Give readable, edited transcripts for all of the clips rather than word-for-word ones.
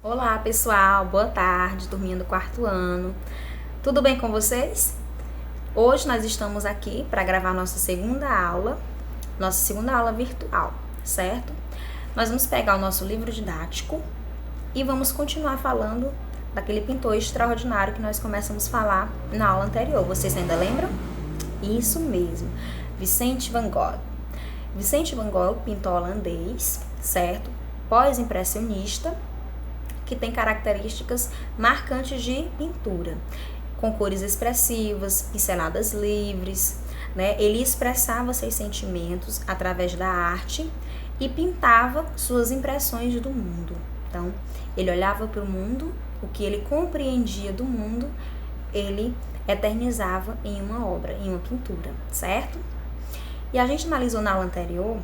Olá pessoal, boa tarde, turminha do quarto ano. Tudo bem com vocês? Hoje nós estamos aqui para gravar nossa segunda aula virtual, certo? Nós vamos pegar o nosso livro didático e vamos continuar falando daquele pintor extraordinário que nós começamos a falar na aula anterior. Vocês ainda lembram? Isso mesmo, Vicente van Gogh. Vicente van Gogh, pintor holandês, certo? Pós-impressionista, que tem características marcantes de pintura, com cores expressivas, pinceladas livres, né? Ele expressava seus sentimentos através da arte e pintava suas impressões do mundo. Então, ele olhava para o mundo, o que ele compreendia do mundo, ele eternizava em uma obra, em uma pintura, certo? E a gente analisou na aula anterior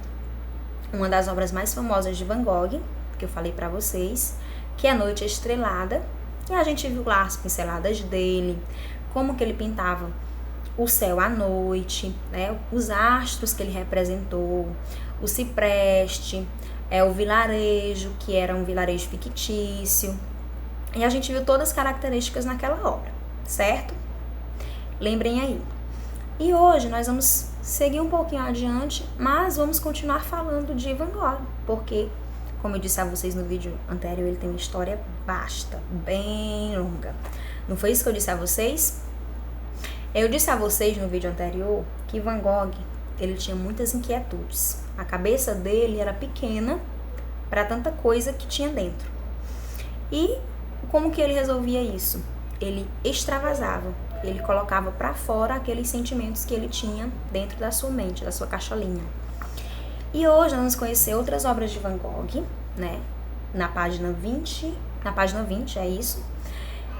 uma das obras mais famosas de Van Gogh, que eu falei para vocês, que é A Noite Estrelada, e a gente viu lá as pinceladas dele, como que ele pintava o céu à noite, né, os astros que ele representou, o cipreste, o vilarejo, que era um vilarejo fictício, e a gente viu todas as características naquela obra, certo? Lembrem aí. E hoje nós vamos seguir um pouquinho adiante, mas vamos continuar falando de Van Gogh, porque, como eu disse a vocês no vídeo anterior, ele tem uma história vasta, bem longa. Não foi isso que eu disse a vocês? Eu disse a vocês no vídeo anterior que Van Gogh, ele tinha muitas inquietudes. A cabeça dele era pequena para tanta coisa que tinha dentro. E como que ele resolvia isso? Ele extravasava, ele colocava para fora aqueles sentimentos que ele tinha dentro da sua mente, da sua cacholinha. E hoje nós vamos conhecer outras obras de Van Gogh, né? Na página 20, é isso.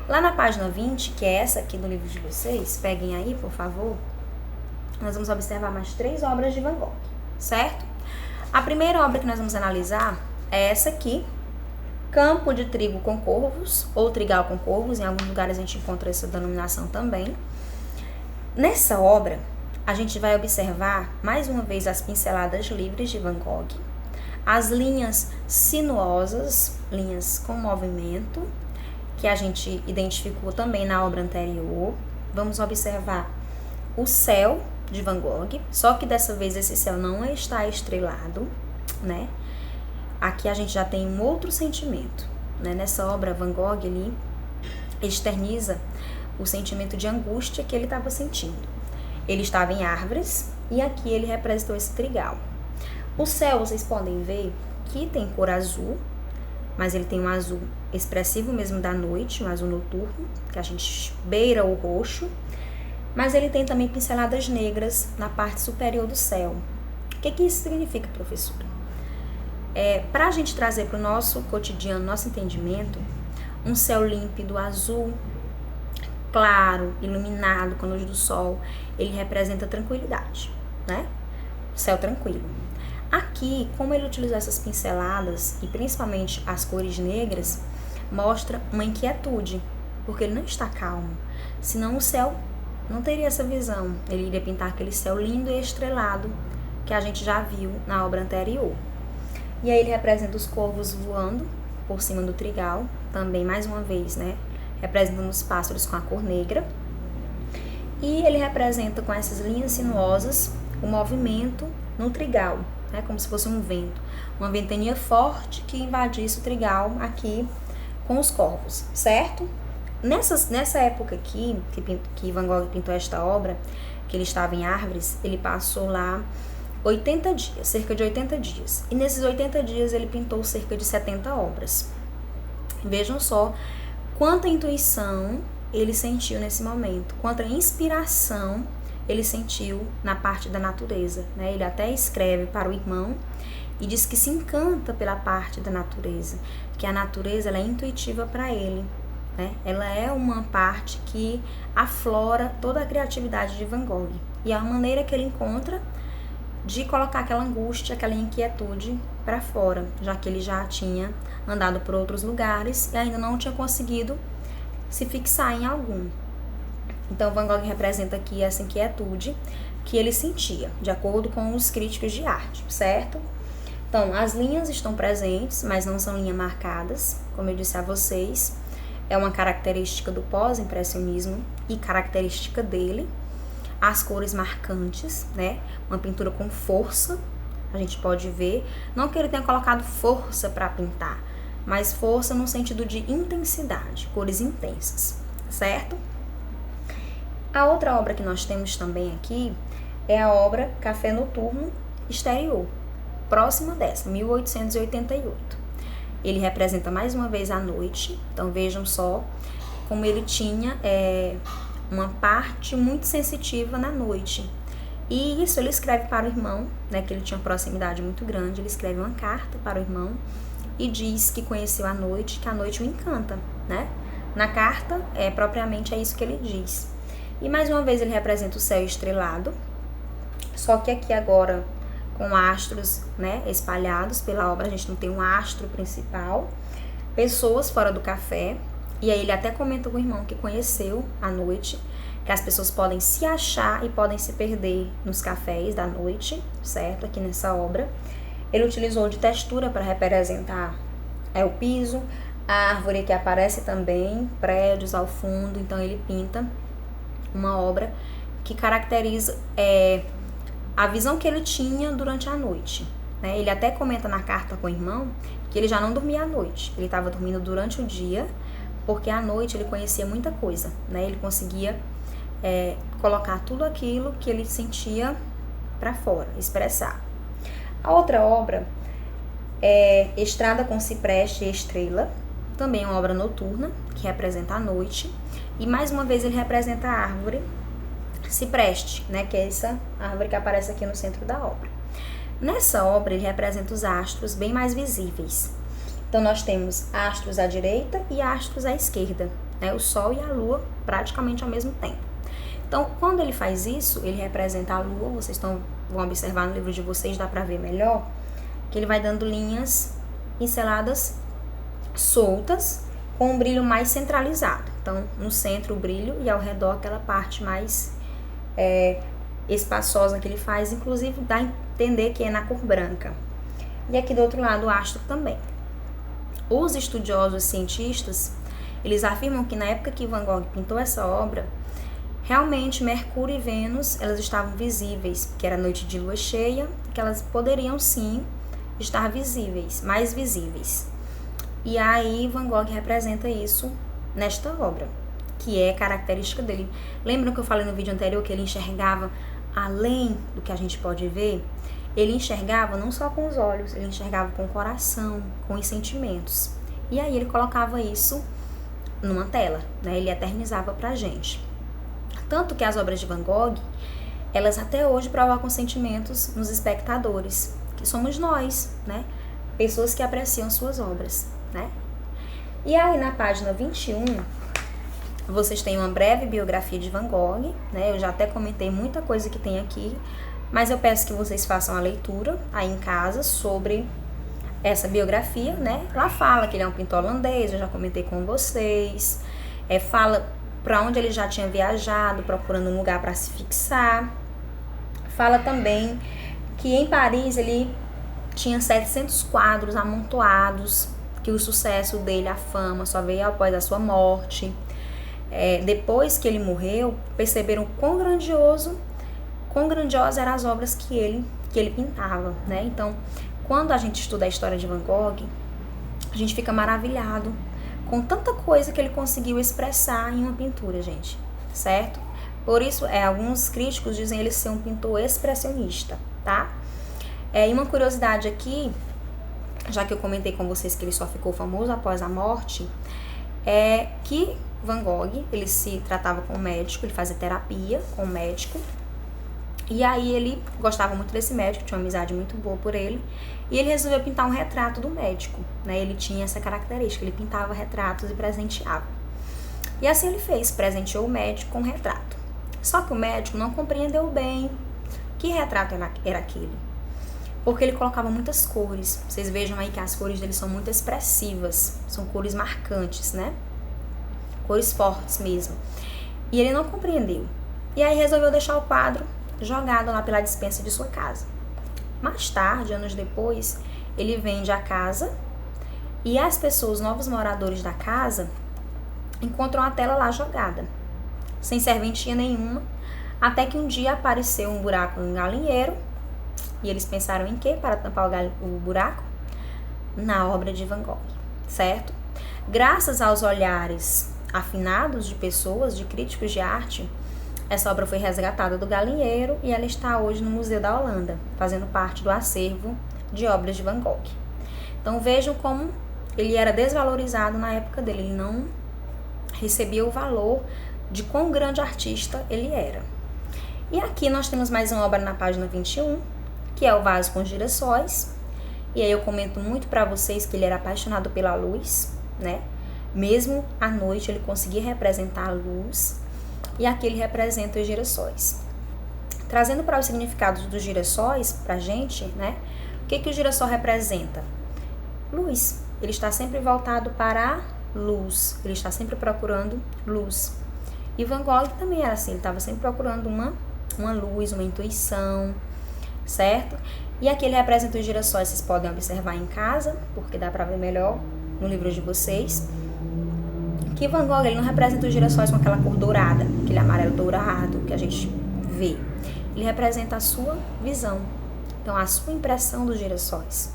Lá na página 20, que é essa aqui do livro de vocês, peguem aí, por favor. Nós vamos observar mais 3 obras de Van Gogh, certo? A primeira obra que nós vamos analisar é essa aqui, Campo de Trigo com Corvos, ou Trigal com Corvos, em alguns lugares a gente encontra essa denominação também. Nessa obra, a gente vai observar, mais uma vez, as pinceladas livres de Van Gogh, as linhas sinuosas, linhas com movimento, que a gente identificou também na obra anterior. Vamos observar o céu de Van Gogh, só que dessa vez esse céu não está estrelado, né? Aqui a gente já tem um outro sentimento, né? Nessa obra, Van Gogh, ele externiza o sentimento de angústia que ele estava sentindo. Ele estava em árvores e aqui ele representou esse trigal. O céu, vocês podem ver que tem cor azul, mas ele tem um azul expressivo mesmo da noite, um azul noturno, que a gente beira o roxo, mas ele tem também pinceladas negras na parte superior do céu. O que isso significa, professora? Para a gente trazer para o nosso cotidiano, nosso entendimento, um céu límpido, azul, claro, iluminado com a luz do sol, ele representa tranquilidade, né? Céu tranquilo. Aqui, como ele utilizou essas pinceladas, e principalmente as cores negras, mostra uma inquietude, porque ele não está calmo, senão o céu não teria essa visão, ele iria pintar aquele céu lindo e estrelado, que a gente já viu na obra anterior. E aí ele representa os corvos voando por cima do trigal, também mais uma vez, né? Representando os pássaros com a cor negra. E ele representa com essas linhas sinuosas o movimento no trigal, né? Como se fosse um vento. Uma ventania forte que invadisse o trigal aqui com os corvos, certo? Nessa época aqui, que Van Gogh pintou esta obra, que ele estava em árvores, ele passou lá 80 dias, cerca de 80 dias. E nesses 80 dias ele pintou cerca de 70 obras. Vejam só quanta intuição ele sentiu nesse momento, quanta inspiração ele sentiu na parte da natureza, né? Ele até escreve para o irmão e diz que se encanta pela parte da natureza, que a natureza ela é intuitiva para ele, né? Ela é uma parte que aflora toda a criatividade de Van Gogh e a maneira que ele encontra de colocar aquela angústia, aquela inquietude para fora, já que ele já tinha andado por outros lugares e ainda não tinha conseguido se fixar em algum. Então, Van Gogh representa aqui essa inquietude que ele sentia, de acordo com os críticos de arte, certo? Então, as linhas estão presentes, mas não são linhas marcadas, como eu disse a vocês, é uma característica do pós-impressionismo e característica dele. As cores marcantes, né? Uma pintura com força, a gente pode ver. Não que ele tenha colocado força para pintar, mas força no sentido de intensidade, cores intensas, certo? A outra obra que nós temos também aqui é a obra Café Noturno Exterior, próxima dessa, 1888. Ele representa mais uma vez a noite, então vejam só como ele tinha uma parte muito sensitiva na noite. E isso ele escreve para o irmão, né, que ele tinha uma proximidade muito grande, ele escreve uma carta para o irmão e diz que conheceu a noite, que a noite o encanta, né? Na carta, propriamente é isso que ele diz. E mais uma vez ele representa o céu estrelado, só que aqui agora com astros, né, espalhados pela obra, a gente não tem um astro principal, pessoas fora do café, e aí ele até comenta com o irmão que conheceu a noite, que as pessoas podem se achar e podem se perder nos cafés da noite, certo? Aqui nessa obra. Ele utilizou de textura para representar o piso, a árvore que aparece também, prédios ao fundo, então ele pinta uma obra que caracteriza a visão que ele tinha durante a noite, né? Ele até comenta na carta com o irmão que ele já não dormia à noite, ele estava dormindo durante o dia, porque à noite ele conhecia muita coisa, né? Ele conseguia colocar tudo aquilo que ele sentia para fora, expressar. A outra obra é Estrada com Cipreste e Estrela, também uma obra noturna, que representa a noite, e mais uma vez ele representa a árvore cipreste, né, que é essa árvore que aparece aqui no centro da obra. Nessa obra ele representa os astros bem mais visíveis. Então nós temos astros à direita e astros à esquerda, né, o Sol e a Lua praticamente ao mesmo tempo. Então quando ele faz isso, ele representa a Lua, vocês vão observar no livro de vocês, dá para ver melhor, que ele vai dando linhas pinceladas soltas com um brilho mais centralizado. Então no centro o brilho e ao redor aquela parte mais espaçosa que ele faz, inclusive dá a entender que é na cor branca. E aqui do outro lado o astro também. Os estudiosos cientistas, eles afirmam que na época que Van Gogh pintou essa obra, realmente Mercúrio e Vênus, elas estavam visíveis, que era noite de lua cheia, que elas poderiam sim estar visíveis, mais visíveis. E aí Van Gogh representa isso nesta obra, que é característica dele. Lembram que eu falei no vídeo anterior que ele enxergava além do que a gente pode ver? Ele enxergava não só com os olhos, ele enxergava com o coração, com os sentimentos. E aí ele colocava isso numa tela, né? Ele eternizava pra gente. Tanto que as obras de Van Gogh, elas até hoje provocam sentimentos nos espectadores, que somos nós, né? Pessoas que apreciam suas obras, né? E aí na página 21, vocês têm uma breve biografia de Van Gogh, né? Eu já até comentei muita coisa que tem aqui, mas eu peço que vocês façam a leitura aí em casa sobre essa biografia, né? Lá fala que ele é um pintor holandês, eu já comentei com vocês, fala para onde ele já tinha viajado, procurando um lugar para se fixar. Fala também que em Paris ele tinha 700 quadros amontoados, que o sucesso dele, a fama, só veio após a sua morte. Depois que ele morreu, perceberam quão grandiosas eram as obras que ele pintava, né? Então, quando a gente estuda a história de Van Gogh, a gente fica maravilhado com tanta coisa que ele conseguiu expressar em uma pintura, gente, certo? Por isso, alguns críticos dizem ele ser um pintor expressionista, tá? E uma curiosidade aqui, já que eu comentei com vocês que ele só ficou famoso após a morte, é que Van Gogh, ele se tratava com um médico, ele fazia terapia com um médico, e aí ele gostava muito desse médico, tinha uma amizade muito boa por ele, e ele resolveu pintar um retrato do médico, né? Ele tinha essa característica, ele pintava retratos e presenteava. E assim ele fez, presenteou o médico com um retrato. Só que o médico não compreendeu bem que retrato era aquele, porque ele colocava muitas cores. Vocês vejam aí que as cores dele são muito expressivas, são cores marcantes, né? Cores fortes mesmo. E ele não compreendeu. E aí resolveu deixar o quadro jogado lá pela despensa de sua casa. Mais tarde, anos depois, ele vende a casa E as pessoas, novos moradores da casa, encontram a tela lá jogada, sem serventia nenhuma, até que um dia apareceu um buraco no galinheiro. E eles pensaram em quê para tampar o buraco? Na obra de Van Gogh, certo? Graças aos olhares afinados de pessoas, de críticos de arte, essa obra foi resgatada do galinheiro e ela está hoje no Museu da Holanda, fazendo parte do acervo de obras de Van Gogh. Então vejam como ele era desvalorizado na época dele, ele não recebia o valor de quão grande artista ele era. E aqui nós temos mais uma obra na página 21, que é o vaso com girassóis. E aí eu comento muito para vocês que ele era apaixonado pela luz, né? Mesmo à noite ele conseguia representar a luz. E aqui ele representa os girassóis. Trazendo para os significados dos girassóis pra gente, né? O que o girassol representa? Luz. Ele está sempre voltado para a luz. Ele está sempre procurando luz. E Van Gogh também era assim. Ele estava sempre procurando uma luz, uma intuição, certo? E aqui ele representa os girassóis, vocês podem observar em casa, porque dá para ver melhor no livro de vocês. Que Van Gogh, ele não representa os girassóis com aquela cor dourada, aquele amarelo dourado que a gente vê. Ele representa a sua visão, então a sua impressão dos girassóis.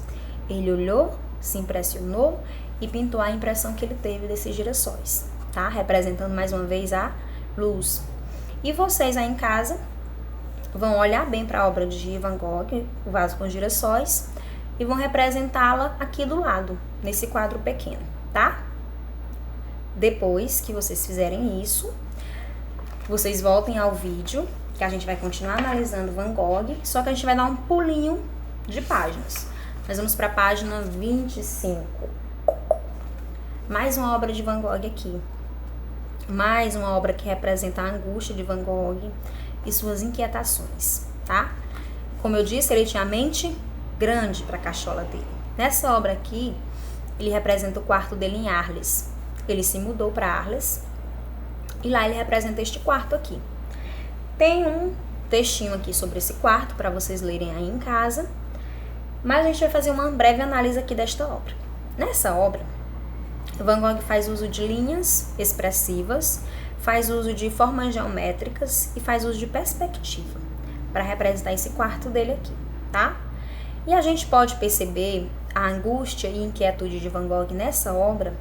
Ele olhou, se impressionou e pintou a impressão que ele teve desses girassóis, tá? Representando mais uma vez a luz. E vocês aí em casa vão olhar bem para a obra de Van Gogh, o vaso com girassóis, e vão representá-la aqui do lado, nesse quadro pequeno, tá? Depois que vocês fizerem isso, vocês voltem ao vídeo, que a gente vai continuar analisando Van Gogh, só que a gente vai dar um pulinho de páginas. Nós vamos para a página 25. Mais uma obra de Van Gogh aqui. Mais uma obra que representa a angústia de Van Gogh e suas inquietações, tá? Como eu disse, ele tinha a mente grande para a cachola dele. Nessa obra aqui, ele representa o quarto dele em Arles. Ele se mudou para Arles e lá ele representa este quarto aqui. Tem um textinho aqui sobre esse quarto para vocês lerem aí em casa, mas a gente vai fazer uma breve análise aqui desta obra. Nessa obra, Van Gogh faz uso de linhas expressivas, faz uso de formas geométricas e faz uso de perspectiva para representar esse quarto dele aqui, tá? E a gente pode perceber a angústia e inquietude de Van Gogh nessa obra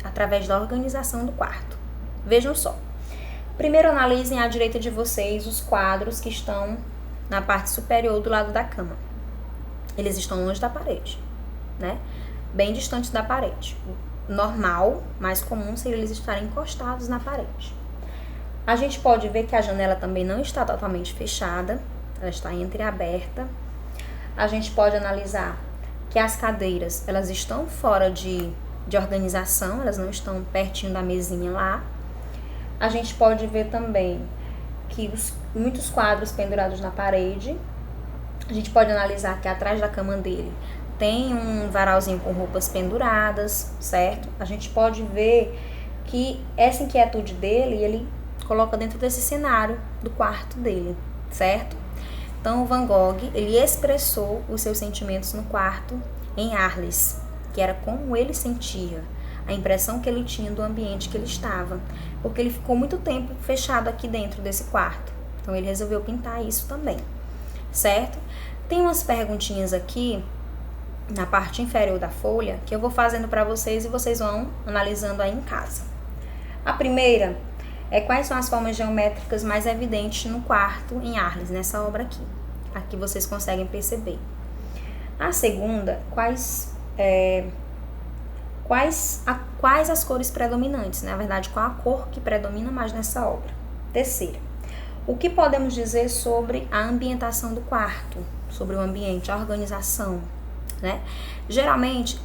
através da organização do quarto. Vejam só. Primeiro analisem à direita de vocês os quadros que estão na parte superior do lado da cama. Eles estão longe da parede, né? Bem distantes da parede. Normal, mais comum, seria eles estarem encostados na parede. A gente pode ver que a janela também não está totalmente fechada, ela está entreaberta. A gente pode analisar que as cadeiras, elas estão fora de organização, elas não estão pertinho da mesinha lá. A gente pode ver também que muitos quadros pendurados na parede. A gente pode analisar que atrás da cama dele tem um varalzinho com roupas penduradas, certo? A gente pode ver que essa inquietude dele, ele coloca dentro desse cenário do quarto dele, certo? Então, o Van Gogh, ele expressou os seus sentimentos no quarto em Arles, que era como ele sentia, a impressão que ele tinha do ambiente que ele estava, porque ele ficou muito tempo fechado aqui dentro desse quarto. Então, ele resolveu pintar isso também, certo? Tem umas perguntinhas aqui na parte inferior da folha que eu vou fazendo para vocês e vocês vão analisando aí em casa. A primeira é quais são as formas geométricas mais evidentes no quarto em Arles, nessa obra aqui. Aqui vocês conseguem perceber. A segunda, quais as cores predominantes, na verdade, qual a cor que predomina mais nessa obra. Terceira, o que podemos dizer sobre a ambientação do quarto, sobre o ambiente, a organização, né? Geralmente,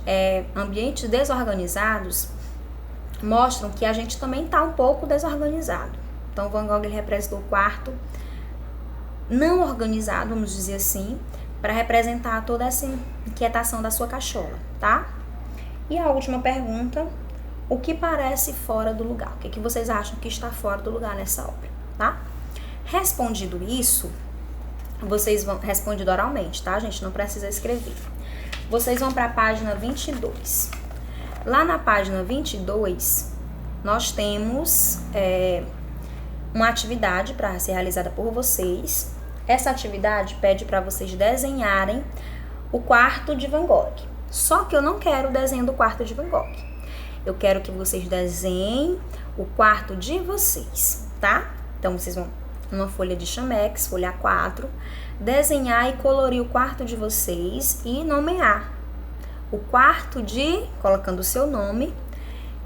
ambientes desorganizados mostram que a gente também está um pouco desorganizado. Então, Van Gogh ele representou o quarto não organizado, vamos dizer assim, para representar toda essa inquietação da sua cachola, tá? E a última pergunta, o que parece fora do lugar? O que vocês acham que está fora do lugar nessa obra, tá? Respondido isso, vocês vão... Respondido oralmente, tá, gente? Não precisa escrever. Vocês vão para a página 22. Lá na página 22, nós temos uma atividade para ser realizada por vocês. Essa atividade pede para vocês desenharem o quarto de Van Gogh. Só que eu não quero o desenho do quarto de Van Gogh. Eu quero que vocês desenhem o quarto de vocês, tá? Então, vocês vão numa folha de Chamex, folha 4, desenhar e colorir o quarto de vocês e nomear o quarto colocando o seu nome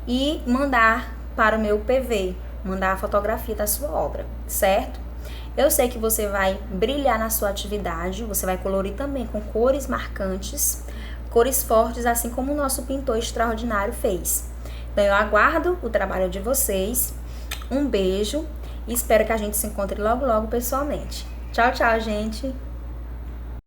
e mandar para o meu PV, mandar a fotografia da sua obra, certo? Eu sei que você vai brilhar na sua atividade, você vai colorir também com cores marcantes, cores fortes, assim como o nosso pintor extraordinário fez. Então, eu aguardo o trabalho de vocês, um beijo e espero que a gente se encontre logo, logo pessoalmente. Tchau, tchau, gente!